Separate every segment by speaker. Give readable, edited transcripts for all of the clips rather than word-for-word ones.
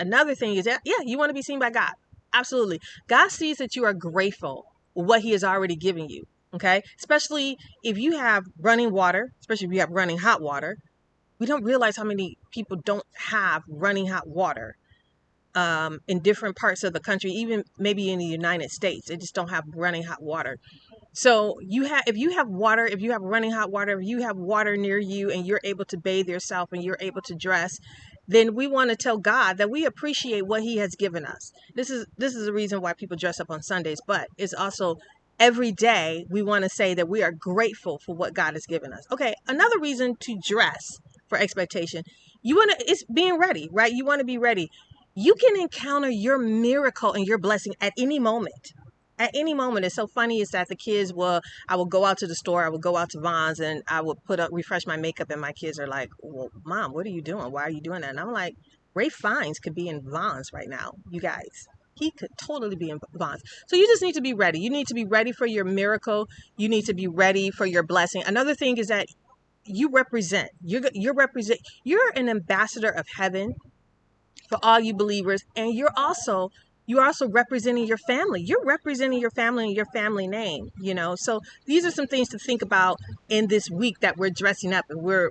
Speaker 1: Another thing is that, yeah, you want to be seen by God. Absolutely. God sees that you are grateful for what he has already given you. Okay. Especially if you have running water, especially if you have running hot water. We don't realize how many people don't have running hot water in different parts of the country, even maybe in the United States. They just don't have running hot water. So if you have water, if you have running hot water, if you have water near you and you're able to bathe yourself and you're able to dress, then we want to tell God that we appreciate what he has given us. This is the reason why people dress up on Sundays, but it's also every day we want to say that we are grateful for what God has given us. Okay, another reason to dress for expectation, it's being ready, right? You want to be ready. You can encounter your miracle and your blessing at any moment. At any moment. It's so funny is that I will go out to the store, I would go out to Vons and I would refresh my makeup, and my kids are like, well, Mom, what are you doing? Why are you doing that? And I'm like, Ray Fiennes could be in Vons right now, you guys. He could totally be in Vons. So you just need to be ready. You need to be ready for your miracle. You need to be ready for your blessing. Another thing is that you represent. You're an ambassador of heaven for all you believers, and you're also representing your family. You're representing your family and your family name, so these are some things to think about in this week that we're dressing up and we're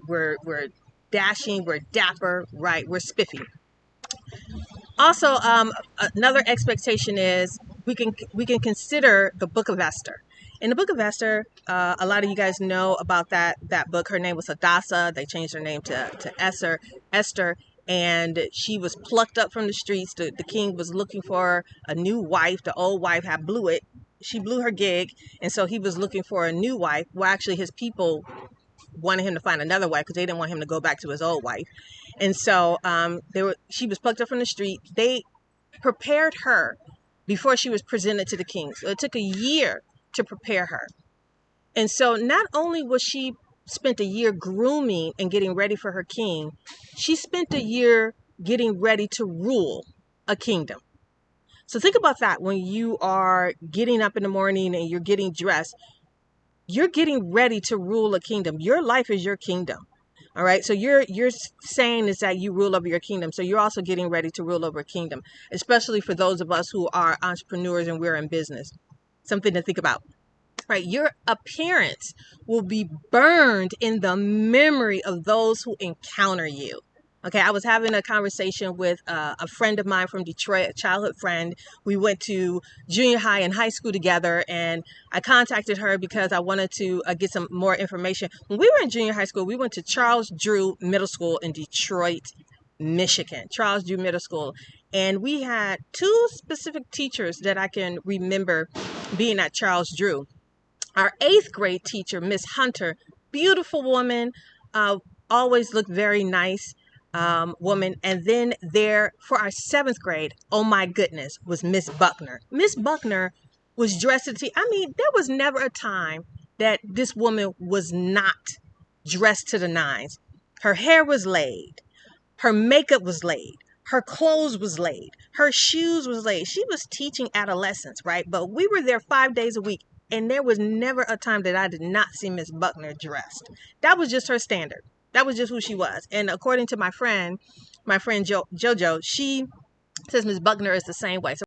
Speaker 1: dashing, we're dapper, right? We're spiffy. Also, another expectation is we can consider the book of Esther. In the book of Esther, a lot of you guys know about that book. Her name was Hadassah. They changed her name to Esther, and she was plucked up from the streets. The king was looking for a new wife. The old wife had blew it. She blew her gig, and so he was looking for a new wife. Well, actually, his people wanted him to find another wife because they didn't want him to go back to his old wife. And so she was plucked up from the street. They prepared her before she was presented to the king. So it took a year to prepare her. And so not only was she spent a year grooming and getting ready for her king, she spent a year getting ready to rule a kingdom. So think about that when you are getting up in the morning and you're getting dressed. You're getting ready to rule a kingdom. Your life is your kingdom. All right. So you're saying is that you rule over your kingdom. So you're also getting ready to rule over a kingdom, especially for those of us who are entrepreneurs and we're in business. Something to think about. Right. Your appearance will be burned in the memory of those who encounter you. Okay, I was having a conversation with a friend of mine from Detroit, a childhood friend. We went to junior high and high school together, and I contacted her because I wanted to get some more information. When we were in junior high school, we went to Charles Drew Middle School in Detroit, Michigan. Charles Drew Middle School. And we had two specific teachers that I can remember being at Charles Drew. Our 8th grade teacher, Miss Hunter, beautiful woman, always looked very nice. Woman. And then there for our 7th grade, oh my goodness, was Miss Buckner. Miss Buckner was dressed there was never a time that this woman was not dressed to the nines. Her hair was laid. Her makeup was laid. Her clothes was laid. Her shoes was laid. She was teaching adolescents, right? But we were there 5 days a week, and there was never a time that I did not see Miss Buckner dressed. That was just her standard. That was just who she was. And according to my friend JoJo, she says Miss Buckner is the same way. So